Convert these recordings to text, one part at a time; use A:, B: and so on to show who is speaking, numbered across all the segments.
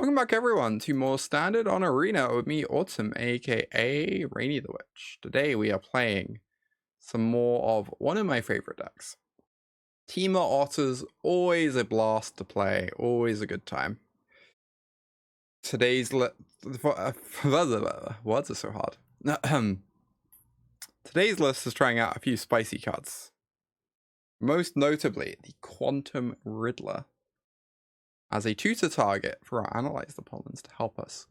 A: Welcome back everyone to more Standard on Arena with me, Autumn, aka Rainy the Witch. Today we are playing some more of one of my favorite decks. Team Otters, always a blast to play, always a good time. Today's words are so hard. Today's list is trying out a few spicy cards. Most notably, the Quantum Riddler as a tutor target for our Analyze the Pollens to help us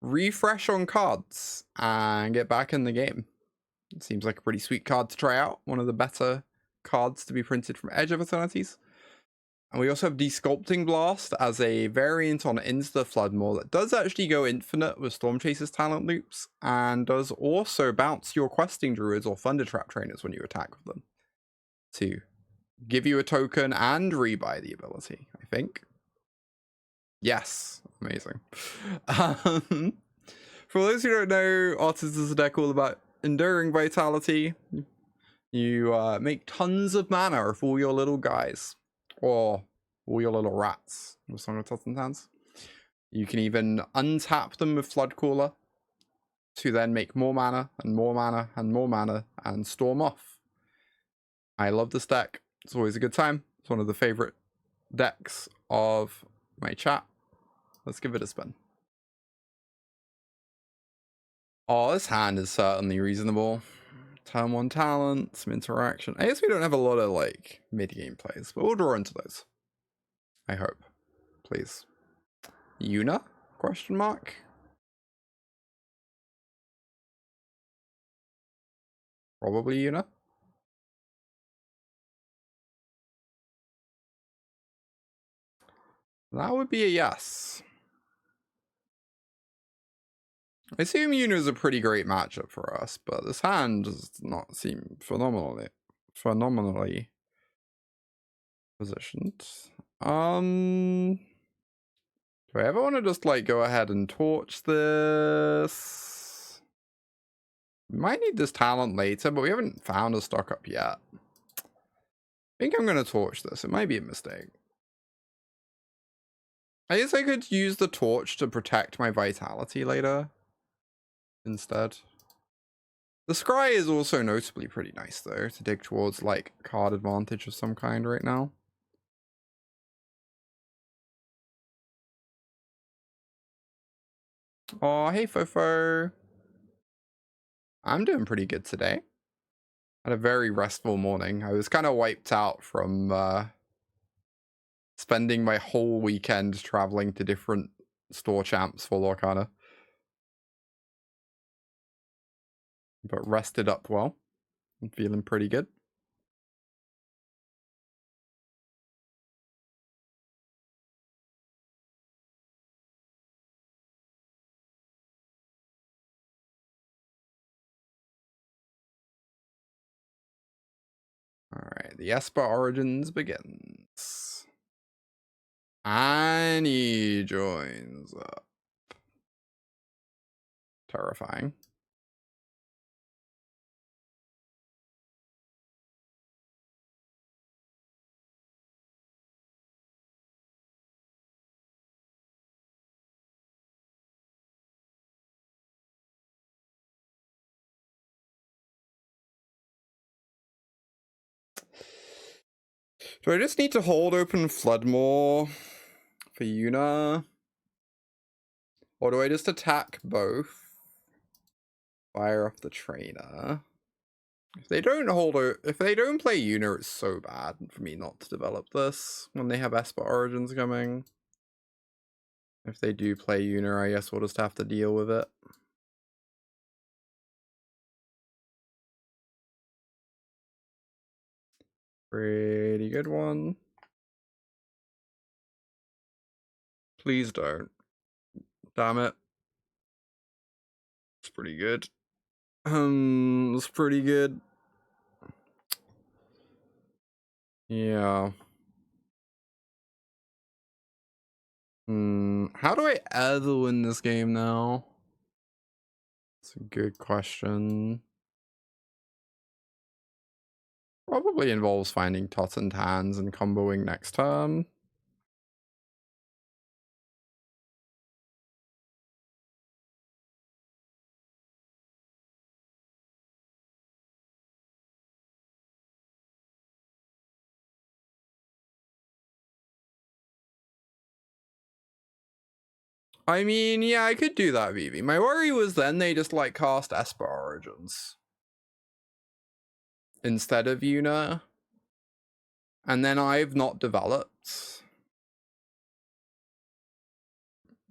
A: refresh on cards and get back in the game. It seems like a pretty sweet card to try out. One of the better cards to be printed from Edge of Eternities. And we also have Desculpting Blast as a variant on Into the Flood Maw that does actually go infinite with Stormchaser's talent loops and does also bounce your Questing Druids or Thundertrap Trainers when you attack with them to give you a token and rebuy the ability, I think. Yes, amazing. For those who don't know, Otters is a deck all about enduring vitality. You make tons of mana for all your little guys, or all your little rats with Song of Totentanz. You can even untap them with Floodcaller to then make more mana and more mana and more mana and storm off. I love this deck. It's always a good time. It's one of the favorite decks of my chat. Let's give it a spin. Oh, this hand is certainly reasonable. Turn 1 talent, some interaction. I guess we don't have a lot of like mid-game plays, but we'll draw into those. I hope. Please. Yuna? Question mark? Probably Yuna. That would be a yes. I assume Yuna is a pretty great matchup for us, but this hand does not seem phenomenally positioned. Do I ever want to just like go ahead and torch this? We might need this talent later, but we haven't found a stock up yet. I think I'm going to torch this. It might be a mistake. I guess I could use the torch to protect my vitality later instead. The scry is also notably pretty nice though, to dig towards like card advantage of some kind right now. Oh, hey Fofo. I'm doing pretty good today. Had a very restful morning. I was kind of wiped out from spending my whole weekend traveling to different store champs for Lorcana. But rested up well. I'm feeling pretty good. Alright, the Esper Origins begins. And he joins up. Terrifying. Do I just need to hold open Flood Maw for Yuna? Or do I just attack both? Fire off the trainer. If they don't play Yuna, it's so bad for me not to develop this when they have Esper Origins coming. If they do play Yuna, I guess we'll just have to deal with it. Pretty good one. Please don't. Damn it. It's pretty good. It's pretty good. Yeah. How do I ever win this game now? That's a good question. Probably involves finding Totentanz and comboing next turn. I mean, yeah, I could do that, Vivi. My worry was then they just like cast Esper Origins instead of Una. And then I've not developed.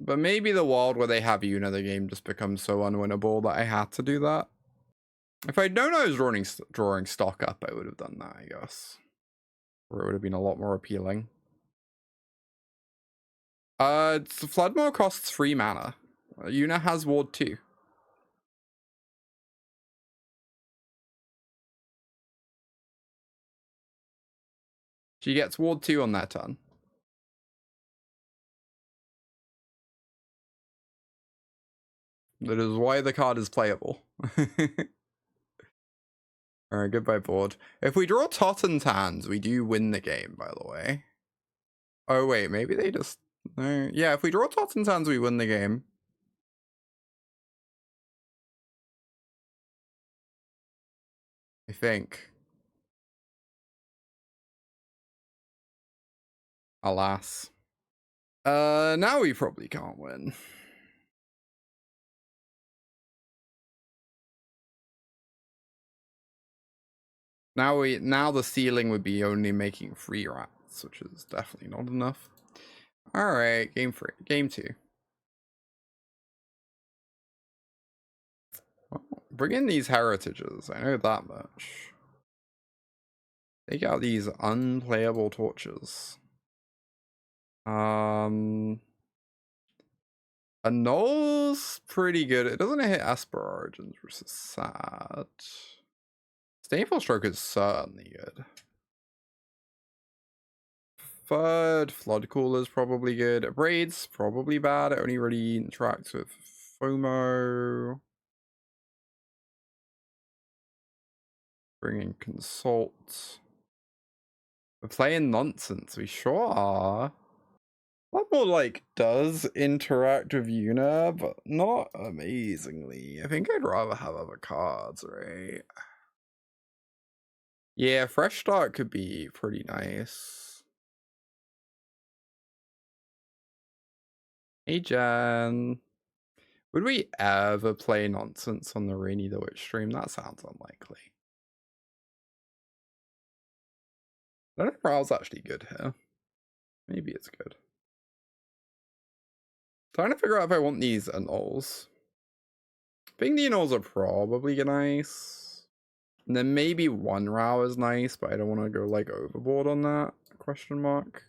A: But maybe the world where they have Una, the game just becomes so unwinnable that I had to do that. If I'd known I was drawing stock up, I would have done that, I guess. Or it would have been a lot more appealing. The Flood Maw costs 3 mana. Una has Ward 2. She gets Ward 2 on that turn. That is why the card is playable. Alright, goodbye board. If we draw Totentanz, we do win the game, by the way. Oh wait, maybe they just... No. Yeah, if we draw Totentanz, we win the game. I think. Alas. Now we probably can't win. Now the ceiling would be only making 3 rats, which is definitely not enough. Alright, game 2. Well, bring in these heritages, I know that much. Take out these unplayable torches. Annul's pretty good. It doesn't hit Esper Origins, which is sad. Disdainful Stroke is certainly good. Third, Floodcaller is probably good. Abrade's probably bad. It only really interacts with FOMO. Bringing Consult. We're playing nonsense. We sure are. One more like does interact with Una, but not amazingly. I think I'd rather have other cards, right? Yeah, Fresh Start could be pretty nice. Hey, Jen. Would we ever play nonsense on the Rainy the Witch stream? That sounds unlikely. I don't know if Row's actually good here. Maybe it's good. Trying to figure out if I want these Annuls. I think the Annuls are probably nice. And then maybe one Row is nice, but I don't want to go like overboard on that. Question mark.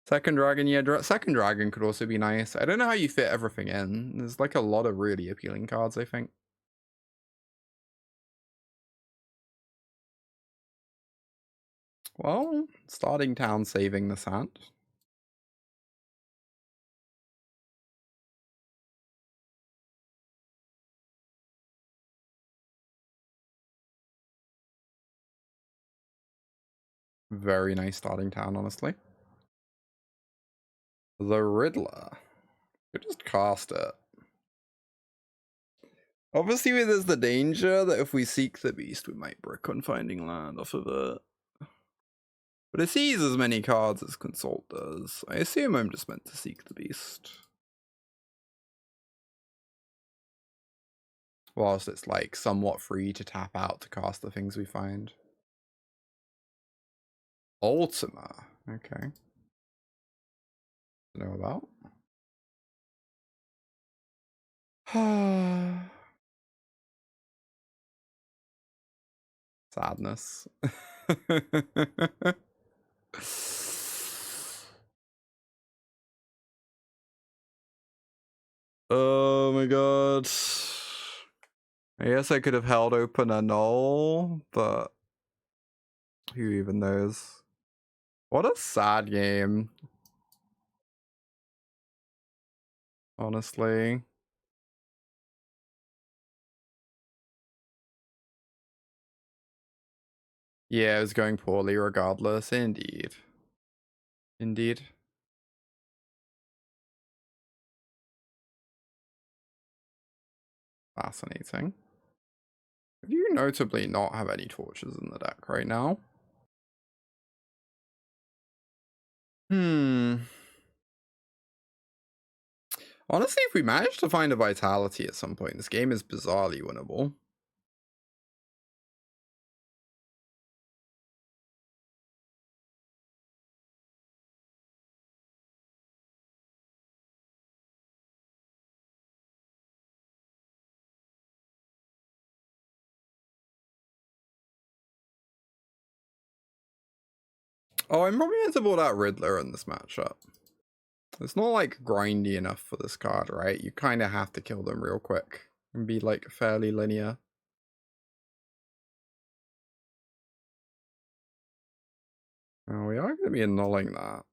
A: Second Dragon, yeah, Second Dragon could also be nice. I don't know how you fit everything in. There's like a lot of really appealing cards, I think. Well, starting town, saving the sand. Very nice starting town, honestly. The Riddler. Could just cast it. Obviously, there's the danger that if we seek the beast, we might brick on finding land off of it. But it sees as many cards as Consult does. I assume I'm just meant to seek the beast. Whilst it's like somewhat free to tap out to cast the things we find. Ultima. Okay. To know about. Sadness. Oh my god. I guess I could have held open Annul, but who even knows? What a sad game. Honestly. Yeah, it was going poorly regardless. Indeed. Indeed. Fascinating. You notably not have any torches in the deck right now. Honestly, if we manage to find a Vitality at some point, this game is bizarrely winnable. Oh, I'm probably meant to board out Riddler in this matchup. It's not like grindy enough for this card, right? You kind of have to kill them real quick and be like fairly linear. Oh, we are going to be annulling that.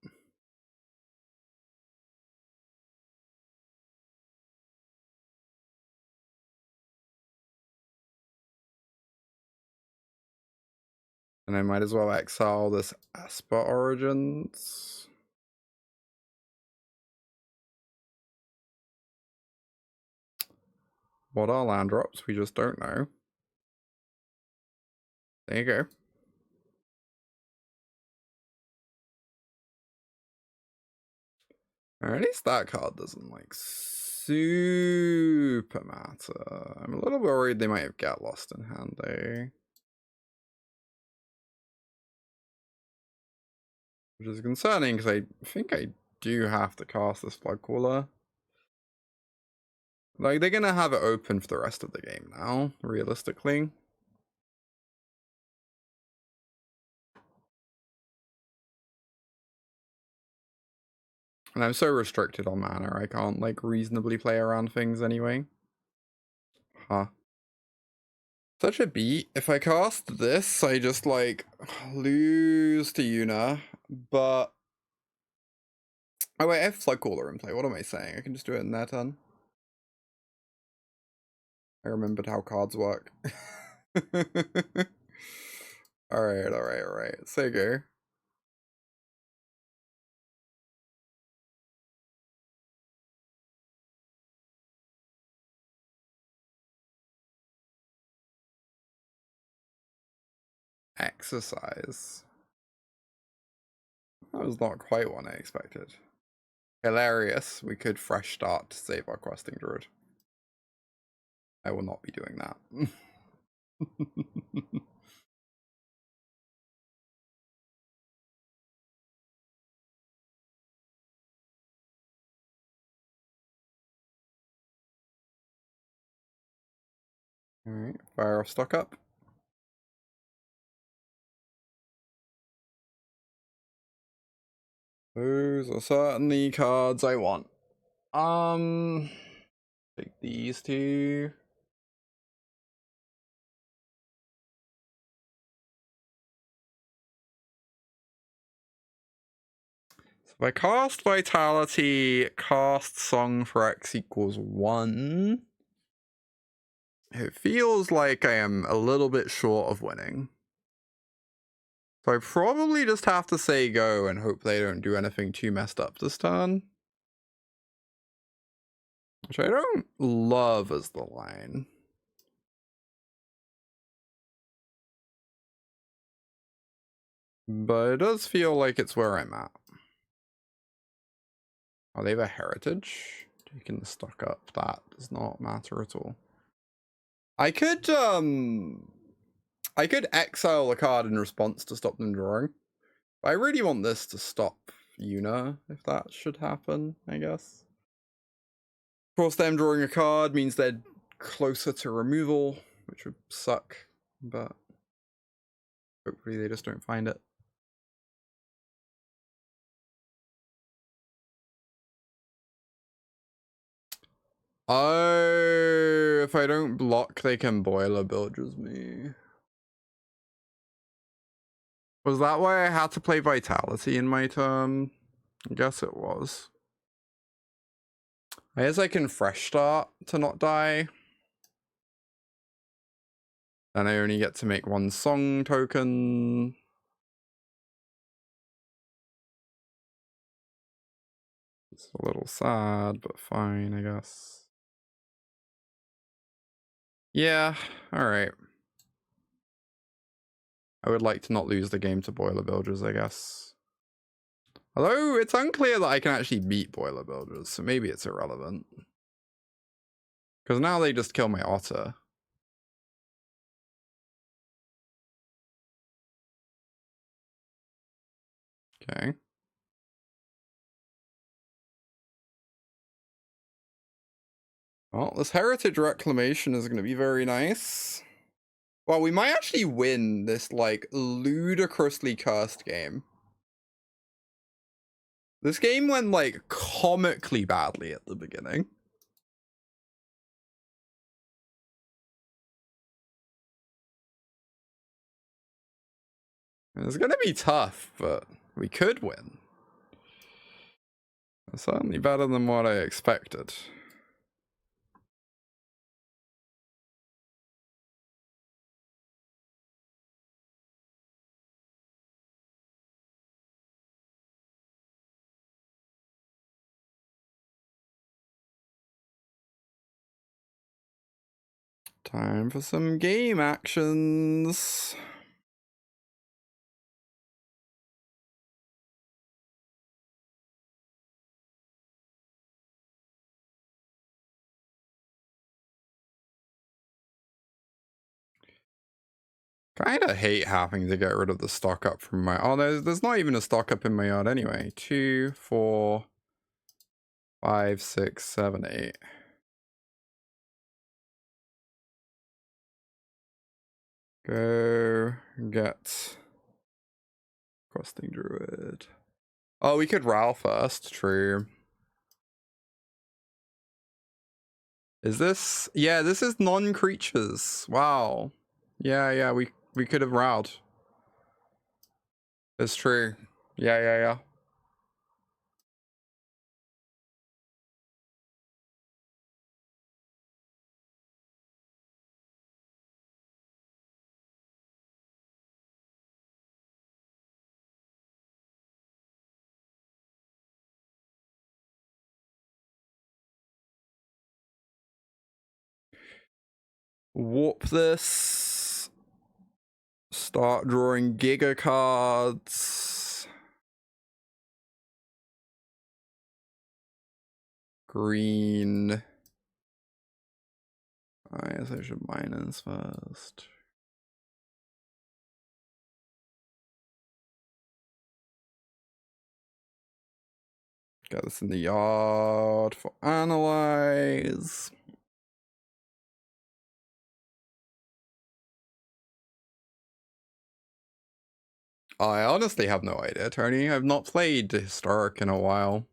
A: And I might as well exile this Esper Origins. What are land drops? We just don't know. There you go. Or at least that card doesn't like super matter. I'm a little worried they might have Get Lost in hand though. Which is concerning because I think I do have to cast this Floodcaller. Like, they're gonna have it open for the rest of the game now, realistically. And I'm so restricted on mana, I can't, like, reasonably play around things anyway. Huh. Such a beat. If I cast this, I just, like, lose to Yuna, but... Oh wait, I have Floodcaller in play, what am I saying? I can just do it in their turn. I remembered how cards work. Alright. So go. Exercise. That was not quite what I expected. Hilarious. We could fresh start to save our Questing Druid. I will not be doing that. Alright, fire off stock up. Those are certainly cards I want. Take these two. So if I cast Vitality, cast Song for X equals 1. It feels like I am a little bit short of winning. So I probably just have to say go and hope they don't do anything too messed up this turn. Which I don't love as the line. But it does feel like it's where I'm at. Oh, they have a Heritage? Taking the stock up, that does not matter at all. I could exile a card in response to stop them drawing. But I really want this to stop Yuna, if that should happen, I guess. Of course, them drawing a card means they're closer to removal, which would suck, but hopefully they just don't find it. Oh, if I don't block, they can Boiler Bilges me. Was that why I had to play Vitality in my turn? I guess it was. I guess I can fresh start to not die. And I only get to make one song token. It's a little sad, but fine, I guess. Yeah, alright. I would like to not lose the game to Boiler Bilges, I guess. Although it's unclear that I can actually beat Boiler Builders, so maybe it's irrelevant. Because now they just kill my Otter. Okay. Well, this Heritage Reclamation is going to be very nice. Well, we might actually win this, like, ludicrously cursed game. This game went, like, comically badly at the beginning. It's going to be tough, but we could win. It's certainly better than what I expected. Time for some game actions. Kinda hate having to get rid of the stock up from my... Oh, there's not even a stock up in my yard anyway. 2, 4, 5, 6, 7, 8. Go get Questing Druid. Oh, we could Ral first, true. Is this... Yeah, this is non-creatures. Wow. Yeah, we could have Rowed. It's true. Yeah. Warp this. Start drawing Giga cards. Green. I guess I should minus first. Got this in the yard for Analyze. I honestly have no idea, Tony. I've not played Historic in a while.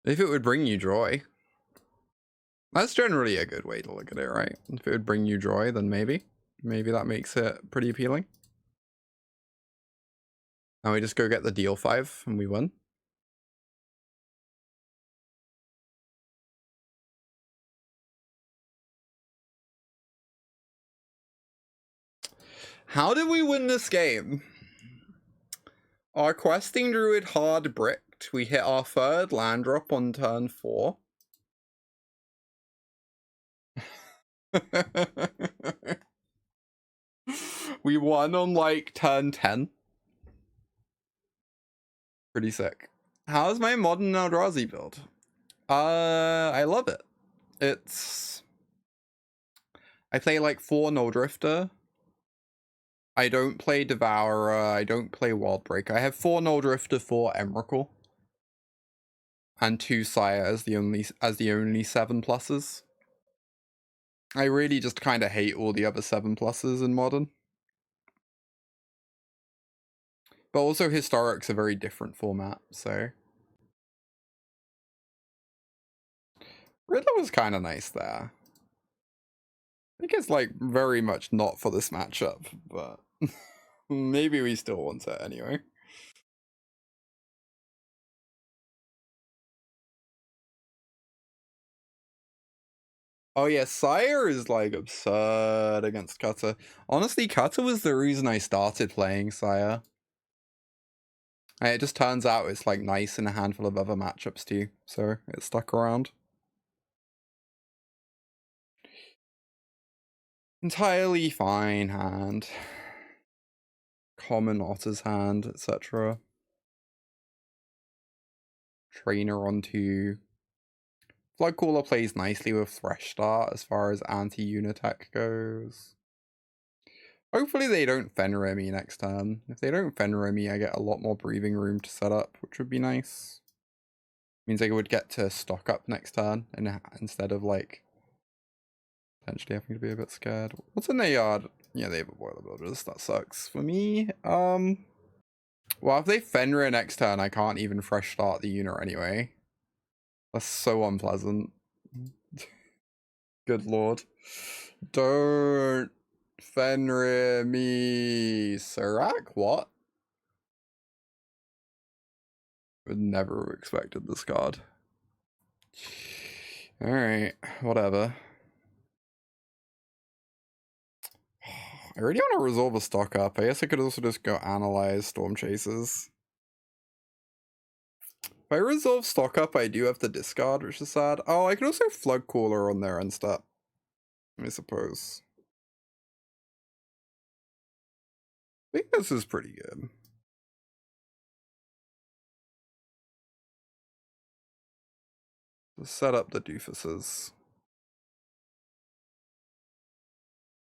A: If it would bring you joy. That's generally a good way to look at it, right? If it would bring you joy, then maybe. Maybe that makes it pretty appealing. And we just go get the deal 5 and we win. How did we win this game? Our Questing Druid hard bricked. We hit our 3rd land drop on turn 4. We won on like turn 10. Pretty sick. How's my modern Eldrazi build? I love it. I play like 4 Null Drifter. I don't play Devourer, I don't play Wildbreaker. I have 4 Null Drifter, 4 Emrakul. And 2 Sire as the only 7 pluses. I really just kind of hate all the other 7 pluses in Modern. But also Historic's a very different format, so... Riddler was kind of nice there. I think it's like very much not for this matchup, but maybe we still want it anyway. Oh yeah, Sire is like absurd against Cutter. Honestly, Cutter was the reason I started playing Sire. And it just turns out it's like nice in a handful of other matchups too, so it stuck around. Entirely fine hand. common Otters hand, etc. Trainer on 2. Floodcaller plays nicely with Fresh Start as far as anti-Unitech goes. Hopefully they don't Fenrir me next turn. If they don't Fenrir me, I get a lot more breathing room to set up, which would be nice. Means I would get to stock up next turn and instead of like potentially having to be a bit scared. What's in their yard? Yeah, they have a Boiler Builders. That sucks for me. Well, if they Fenrir next turn, I can't even fresh start the unit anyway. That's so unpleasant. Good lord. Don't Fenrir me. Serac? What? Would never have expected this card. Alright, whatever. I really want to resolve a stock up. I guess I could also just go analyze Stormchasers. If I resolve stock up, I do have to discard, which is sad. Oh, I could also Floodcaller on there and step, I suppose. I think this is pretty good. Let's set up the doofuses.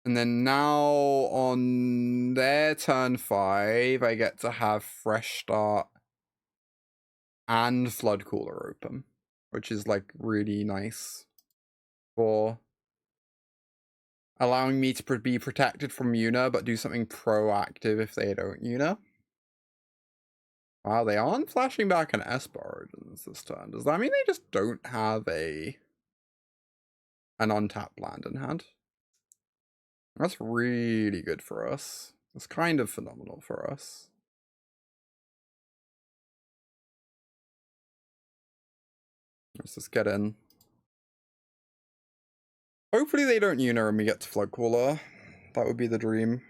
A: And then now on their turn 5, I get to have Fresh Start and Floodcaller open, which is like really nice for allowing me to be protected from Una, but do something proactive if they don't Una. Wow, they aren't flashing back an Esper Origins this turn. Does that mean they just don't have an untapped land in hand? That's really good for us. It's kind of phenomenal for us. Let's just get in. Hopefully they don't Una and we get to Floodcaller. That would be the dream.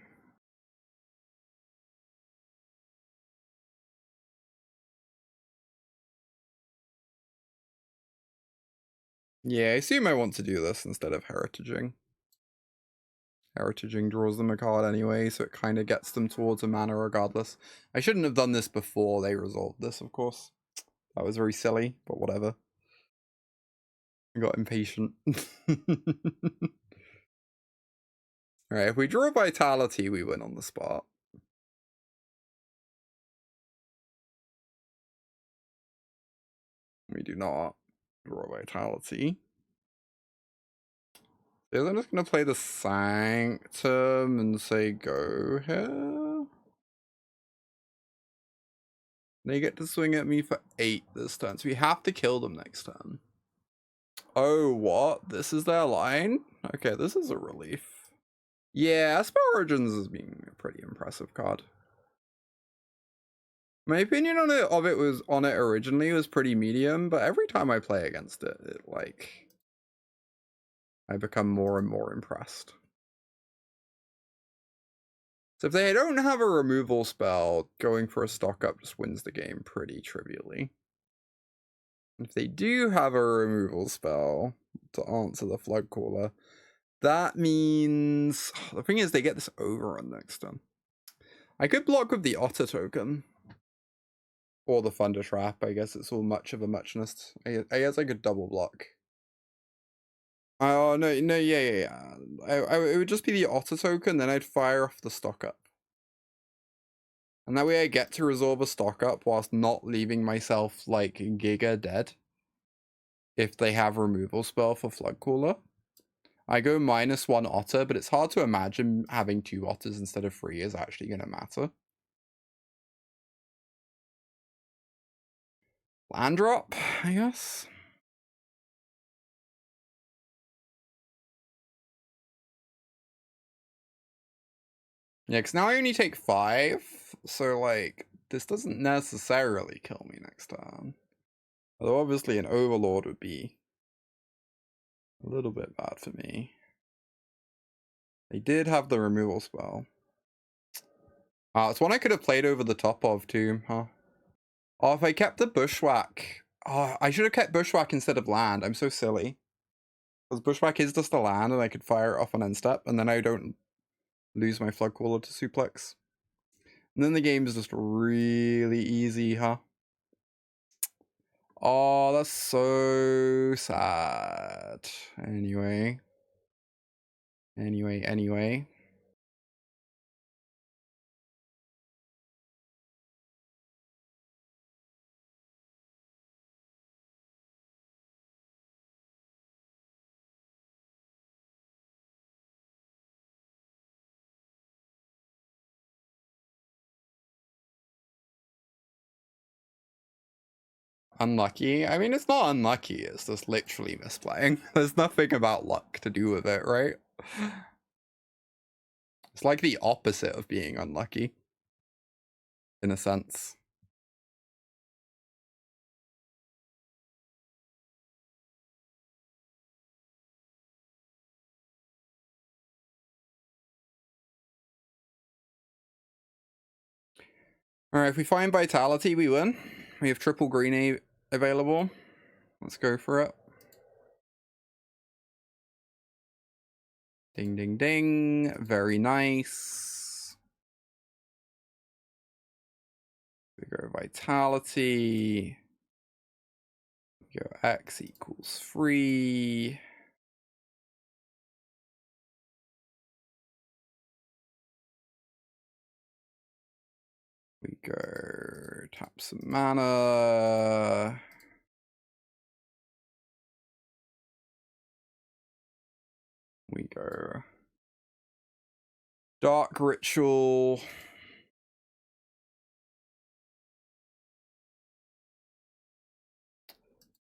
A: Yeah, I assume I want to do this instead of Heritaging. Heritaging draws them a card anyway, so it kind of gets them towards a mana regardless. I shouldn't have done this before they resolved this, of course. That was very silly, but whatever. I got impatient. Alright, if we draw Vitality, we win on the spot. We do not draw Vitality. So I'm just going to play the Sanctum and say go here. They get to swing at me for 8 this turn, so we have to kill them next turn. Oh, what? This is their line? Okay, this is a relief. Yeah, Esper Origins is being a pretty impressive card. My opinion on it originally was pretty medium, but every time I play against it, I become more and more impressed. So if they don't have a removal spell, going for a stock up just wins the game pretty trivially. If they do have a removal spell to answer the Floodcaller, that means the thing is they get this overrun next turn. I could block with the Otter token. Or the Thundertrap. I guess it's all much of a muchness. I guess I could double block. Oh, no, yeah. It would just be the Otter token, then I'd fire off the stock up. And that way I get to resolve a stock up whilst not leaving myself, like, giga dead. If they have removal spell for Floodcaller. I go -1 Otter, but it's hard to imagine having 2 Otters instead of 3 is actually going to matter. Land drop, I guess. Yeah, because now I only take 5, so, like, this doesn't necessarily kill me next turn. Although, obviously, an Overlord would be a little bit bad for me. They did have the removal spell. It's one I could have played over the top of, too, huh? Oh, if I kept the Bushwhack... Oh, I should have kept Bushwhack instead of land. I'm so silly. Because Bushwhack is just a land, and I could fire it off on end step, and then I don't lose my Floodcaller to suplex. And then the game is just really easy, huh? Oh, that's so sad. Anyway. Anyway. Unlucky. I mean, it's not unlucky. It's just literally misplaying. There's nothing about luck to do with it, right? It's like the opposite of being unlucky. In a sense. Alright, if we find Vitality, we win. We have triple green available. Let's go for it. Ding, ding, ding. Very nice. We go Vitality. We go X equals 3. We go tap some mana. We go Dark Ritual.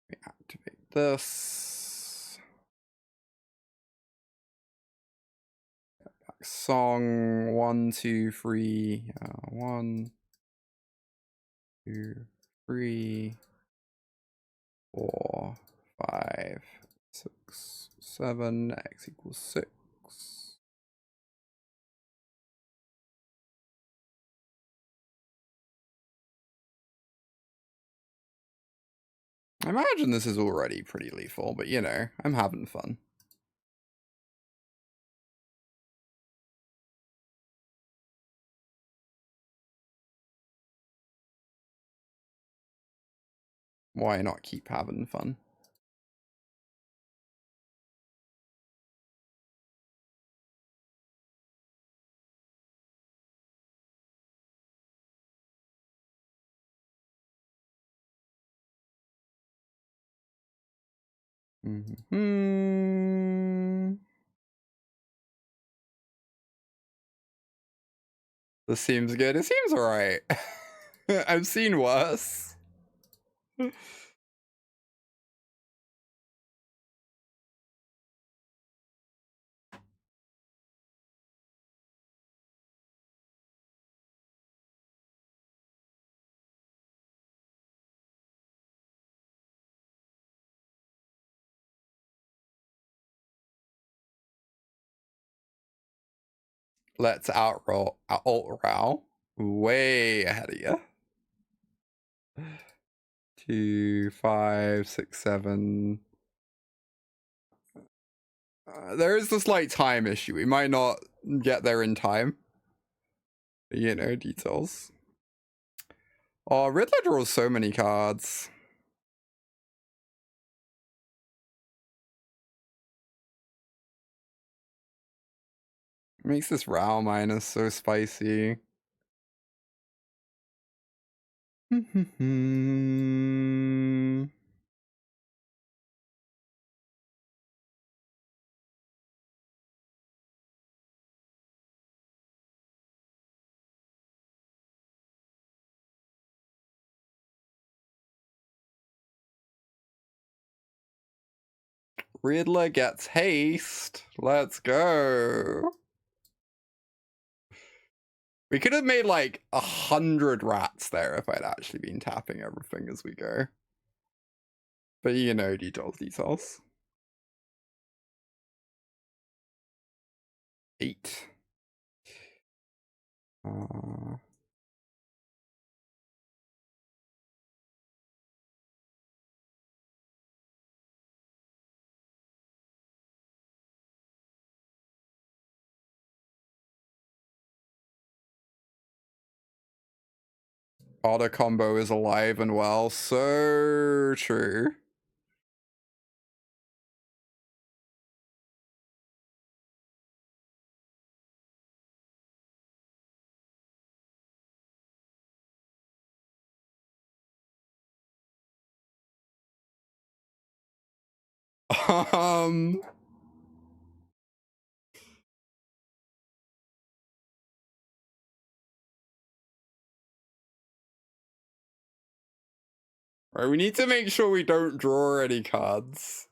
A: We activate this. Back song 1, 2, 3. 1, 2, 3, 4, 5, 6, 7. X equals 6. I imagine this is already pretty lethal, but you know, I'm having fun. Why not keep having fun? This seems good. It seems alright. I've seen worse. Let's alt row. Way ahead of you. 2, 5, 6, 7. There is a slight time issue. We might not get there in time. You know, details. Oh, Riddler draws so many cards. Makes this Row minus so spicy. Riddler gets haste. Let's go. We could have made like 100 rats there if I'd actually been tapping everything as we go. But you know, details. 8. Otter combo is alive and well. So true. Right, we need to make sure we don't draw any cards.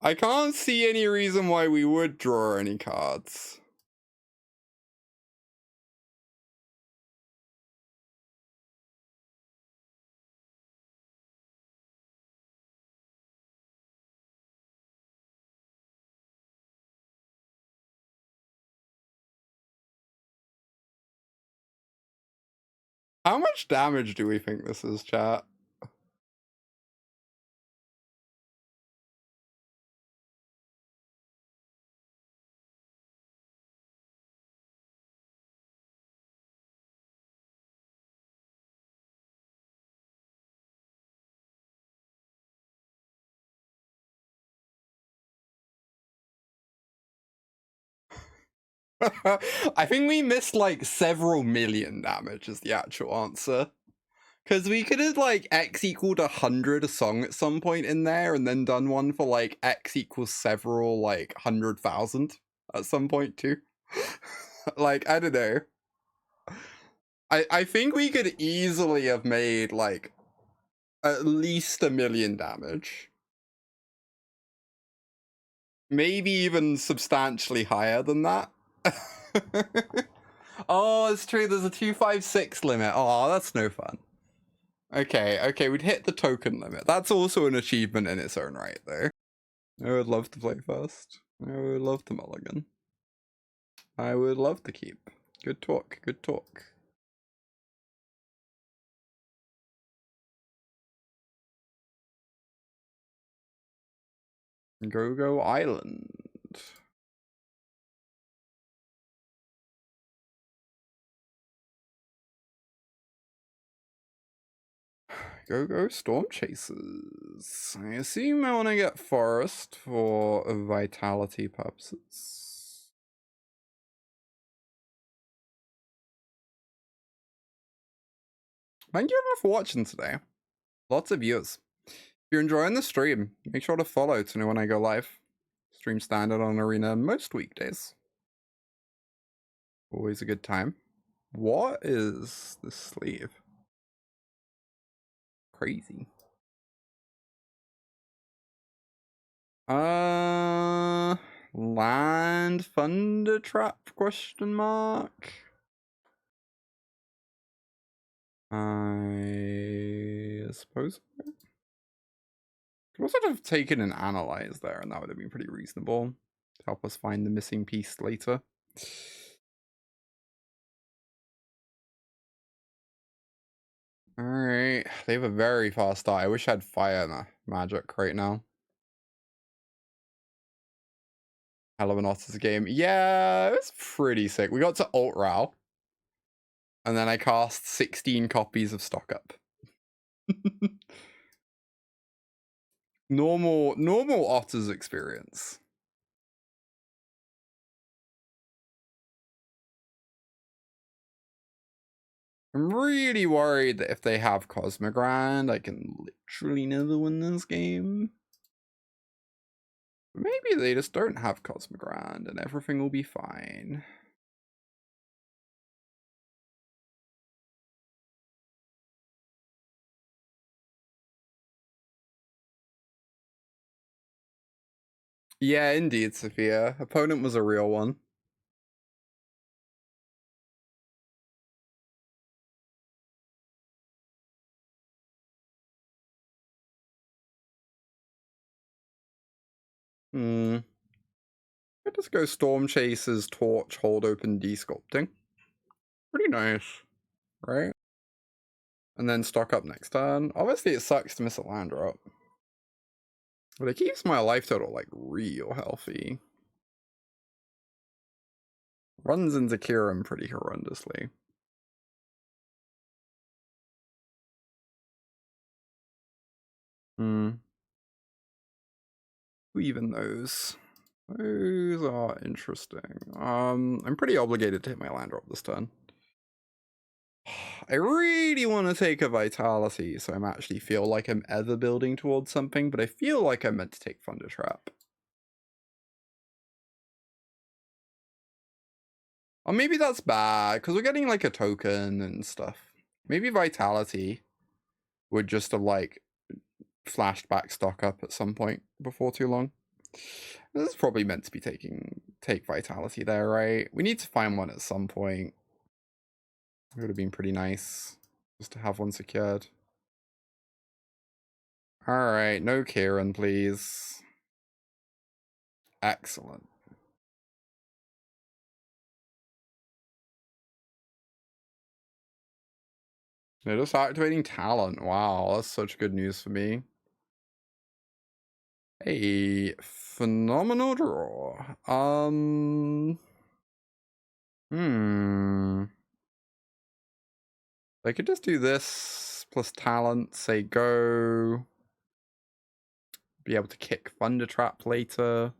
A: I can't see any reason why we would draw any cards. How much damage do we think this is, chat? I think we missed like several million damage is the actual answer. Because we could have like X equaled 100 a song at some point in there and then done one for like X equals several like 100,000 at some point too. Like, I don't know. I think we could easily have made like at least 1 million damage. Maybe even substantially higher than that. Oh, it's true. There's a 256 limit. Oh, that's no fun. Okay, we'd hit the token limit. That's also an achievement in its own right, though. I would love to play first. I would love to mulligan. I would love to keep. Good talk, good talk. Go Island. Go Stormchasers. I assume I want to get Forest for vitality purposes. Thank you everyone for watching today. Lots of viewers. If you're enjoying the stream, make sure to follow to know when I go live. Stream standard on Arena most weekdays. Always a good time. What is the sleeve? Crazy. Land Thundertrap question mark? I suppose. Could also have taken an Analyze there, and that would have been pretty reasonable to help us find the missing piece later. Alright, they have a very fast start. I wish I had fire magic right now. Hell of an Otters game. Yeah, it was pretty sick. We got to Alt Row. And then I cast 16 copies of Stock Up. normal Otters experience. I'm really worried that if they have Cosmogrand, I can literally never win this game. Maybe they just don't have Cosmogrand and everything will be fine. Yeah, indeed, Sophia. Opponent was a real one. I'll just go Stormchaser's Torch, Hold Open, Desculpting. Pretty nice, right? And then Stock Up next turn. Obviously, it sucks to miss a land drop. But it keeps my life total like real healthy. Runs into Kieran pretty horrendously. Who even knows? Those are interesting. I'm pretty obligated to hit my land drop this turn. I really want to take a Vitality, so I'm actually feel like I'm ever building towards something, but I feel like I'm meant to take Thundertrap. Or maybe that's bad, because we're getting like a token and stuff. Maybe Vitality would just have like flashed back stock up at some point before too long. This is probably meant to be take Vitality there, right? We need to find one at some point. It would have been pretty nice just to have one secured. Alright, no Kieran, please. Excellent. They're just activating Talent. Wow, that's such good news for me. A phenomenal draw. They could just do this plus Talent, say go. Be able to kick Thundertrap later.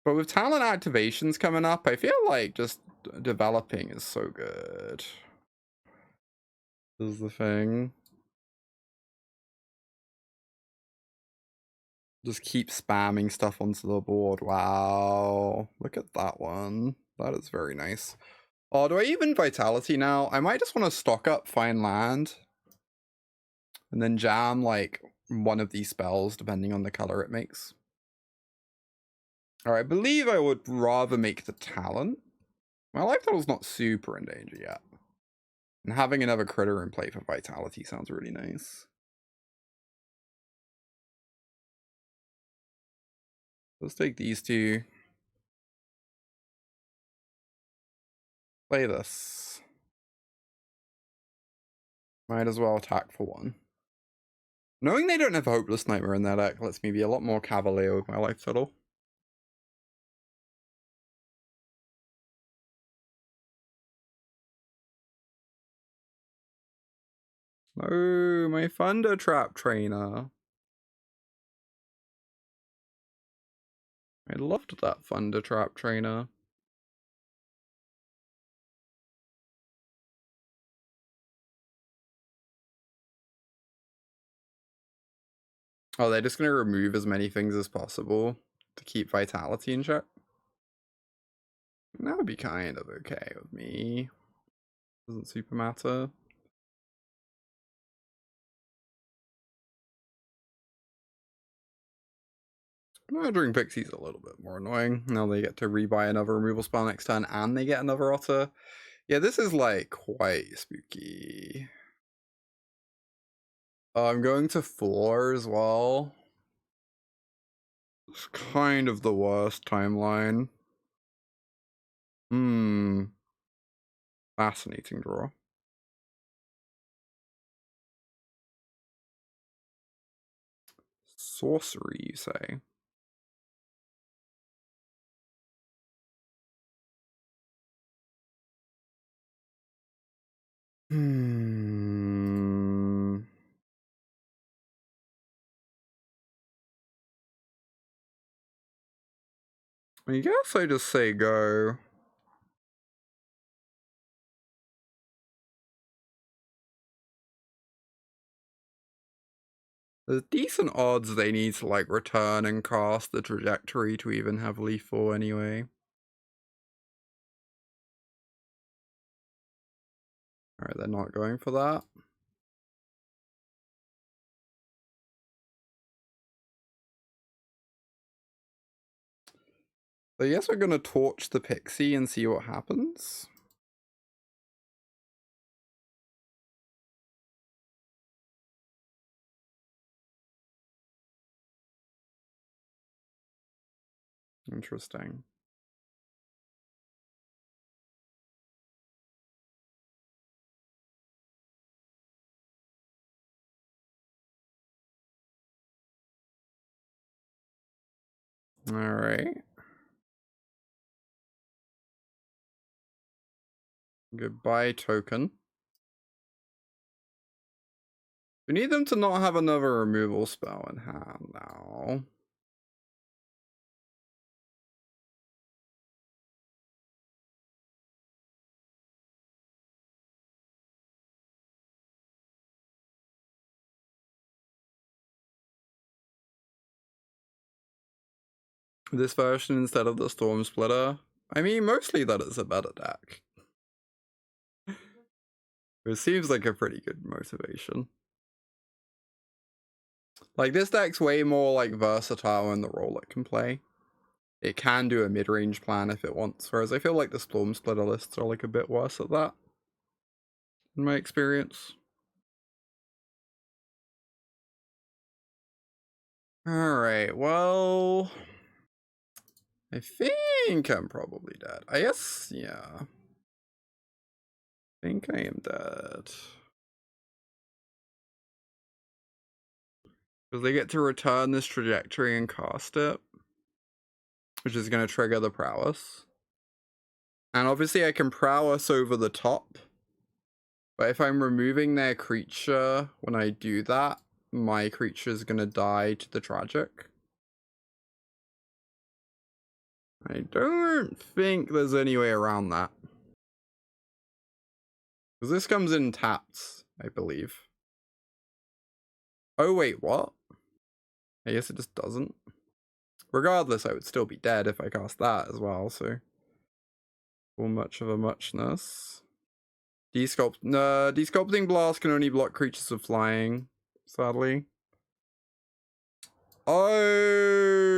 A: But with Talent activations coming up, I feel like just developing is so good. This is the thing. Just keep spamming stuff onto the board. Wow. Look at that one. That is very nice. Oh, do I even Vitality now? I might just want to stock up Fine Land. And then jam, like, one of these spells, depending on the color it makes. Alright, I believe I would rather make the Talent. My life total's not super in danger yet. And having another critter in play for Vitality sounds really nice. Let's take these two. Play this. Might as well attack for one. Knowing they don't have Hopeless Nightmare in their deck lets me be a lot more cavalier with my life total. Oh, my Thundertrap Trainer. I loved that Thundertrap Trainer. Oh, they're just going to remove as many things as possible to keep Vitality in check? That would be kind of okay with me. Doesn't super matter. Murdering Pixie's a little bit more annoying. Now they get to rebuy another removal spell next turn and they get another Otter. Yeah, this is like quite spooky. I'm going to 4 as well. It's kind of the worst timeline. Fascinating draw. Sorcery, you say? I guess I just say go. There's decent odds they need to like return and cast the trajectory to even have lethal anyway. Alright, they're not going for that. So I guess we're gonna torch the Pixie and see what happens. Interesting. Alright. Goodbye, token. We need them to not have another removal spell in hand now. This version instead of the Storm Splitter. I mean, mostly that is a better deck. It seems like a pretty good motivation. Like, this deck's way more, like, versatile in the role it can play. It can do a mid-range plan if it wants, whereas I feel like the Storm Splitter lists are, like, a bit worse at that, in my experience. Alright, well... I think I'm probably dead. I guess, yeah. I think I am dead. Because they get to return this trajectory and cast it, which is going to trigger the prowess. And obviously I can prowess over the top, but if I'm removing their creature when I do that, my creature is going to die to the tragic. I don't think there's any way around that. Because this comes in tapped, I believe. Oh wait, what? I guess it just doesn't. Regardless, I would still be dead if I cast that as well, so... All much of a muchness. Desculpting Blast can only block creatures with flying, sadly. Oh!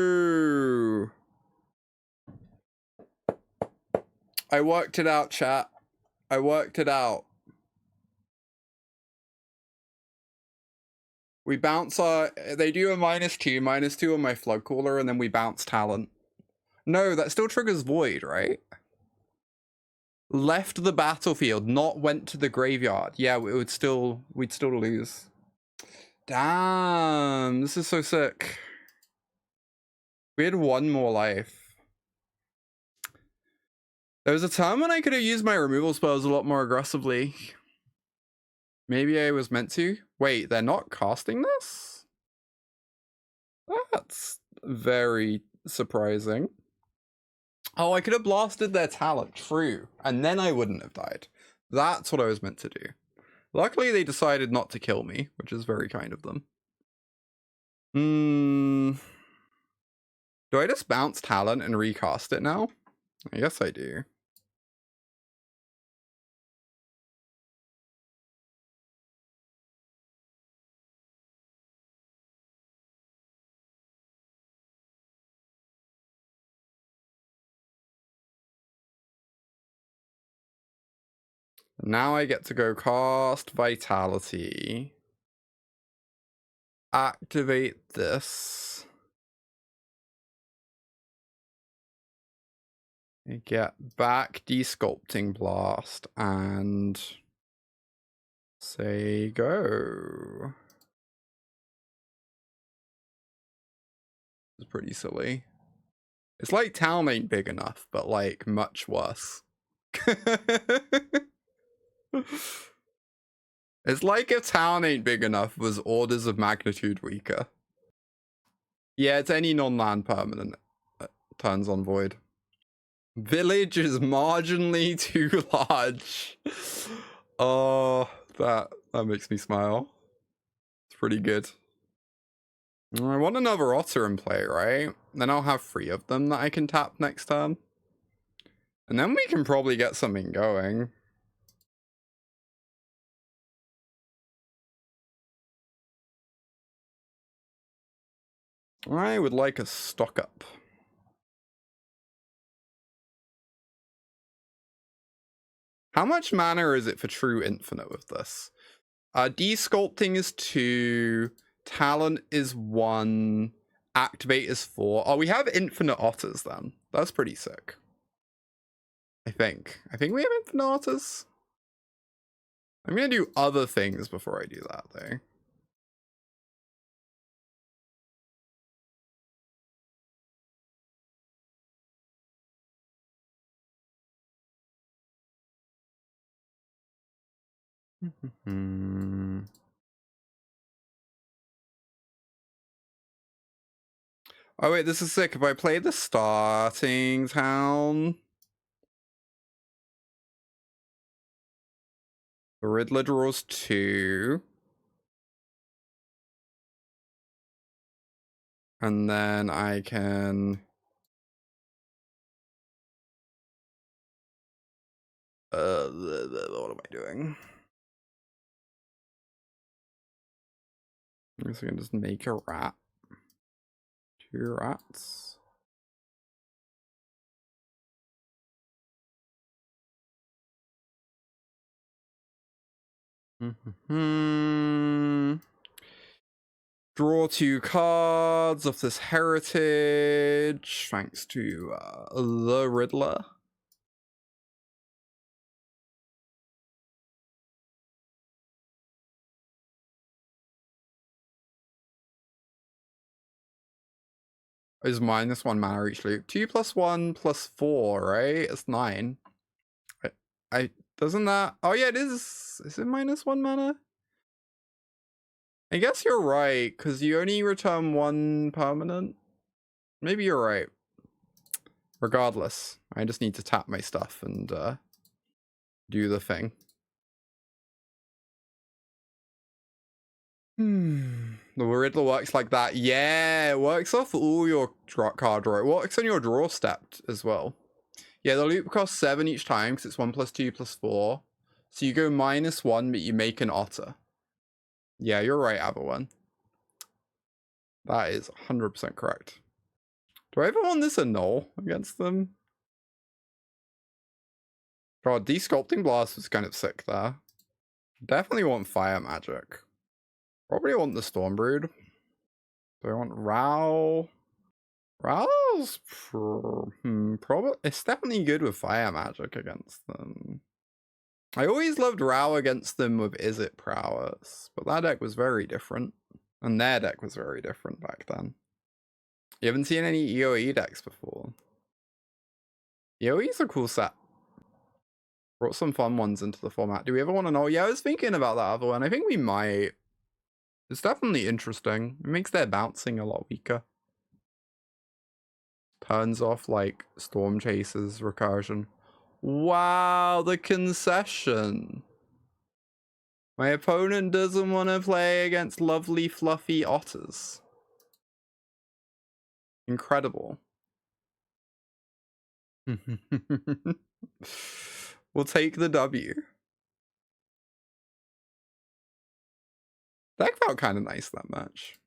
A: I worked it out, chat. I worked it out. We bounce they do a -2 on my Floodcaller, and then we bounce Talent. No, that still triggers Void, right? Left the battlefield, not went to the graveyard. Yeah, we'd still lose. Damn, this is so sick. We had one more life. There was a time when I could have used my removal spells a lot more aggressively. Maybe I was meant to. Wait, they're not casting this? That's very surprising. Oh, I could have blasted their talent, true. And then I wouldn't have died. That's what I was meant to do. Luckily, they decided not to kill me, which is very kind of them. Do I just bounce talent and recast it now? I guess I do. Now I get to go cast Vitality. Activate this. I get back Desculpting Blast and say go. It's pretty silly. It's like town ain't big enough, but like much worse. It's like if town ain't big enough was orders of magnitude weaker. Yeah, it's any non-land permanent turns on void. Village is marginally too large. Oh, that makes me smile. It's pretty good. I want another Otter in play, right? Then I'll have 3 of them that I can tap next turn. And then we can probably get something going. I would like a stock up. How much mana is it for true infinite with this? Desculpting is 2, talent is 1, activate is 4. Oh, we have infinite Otters then. That's pretty sick. I think we have infinite Otters. I'm gonna do other things before I do that though. Oh wait, this is sick. If I play the starting town, the Riddler draws 2. And then I can... what am I doing? I guess I can just make a rat. 2 rats. Draw 2 cards off this Heritage, thanks to the Riddler. Is -1 mana each loop. 2 + 1 + 4, right? It's 9. I doesn't that... Oh yeah, it is. Is it -1 mana? I guess you're right, because you only return 1 permanent. Maybe you're right. Regardless, I just need to tap my stuff and do the thing. The Riddler works like that. Yeah, it works off all your card draw. It works on your draw step as well. Yeah, the loop costs 7 each time because it's 1 + 2 + 4. So you go -1, but you make an Otter. Yeah, you're right, Aberwan. That is 100% correct. Do I ever want this Annul against them? God, Desculpting Blast was kind of sick there. Definitely want Fire Magic. Probably want the Stormbrood. Do I want Ral? Ral's probably... It's definitely good with Fire Magic against them. I always loved Ral against them with Is It Prowess, but that deck was very different. And their deck was very different back then. You haven't seen any EoE decks before. EoE's a cool set. Brought some fun ones into the format. Do we ever want to know? Yeah, I was thinking about that other one. I think we might. It's definitely interesting. It makes their bouncing a lot weaker. Turns off, like, Stormchaser's recursion. Wow, the concession. My opponent doesn't want to play against lovely, fluffy Otters. Incredible. We'll take the W. That felt kind of nice, that match.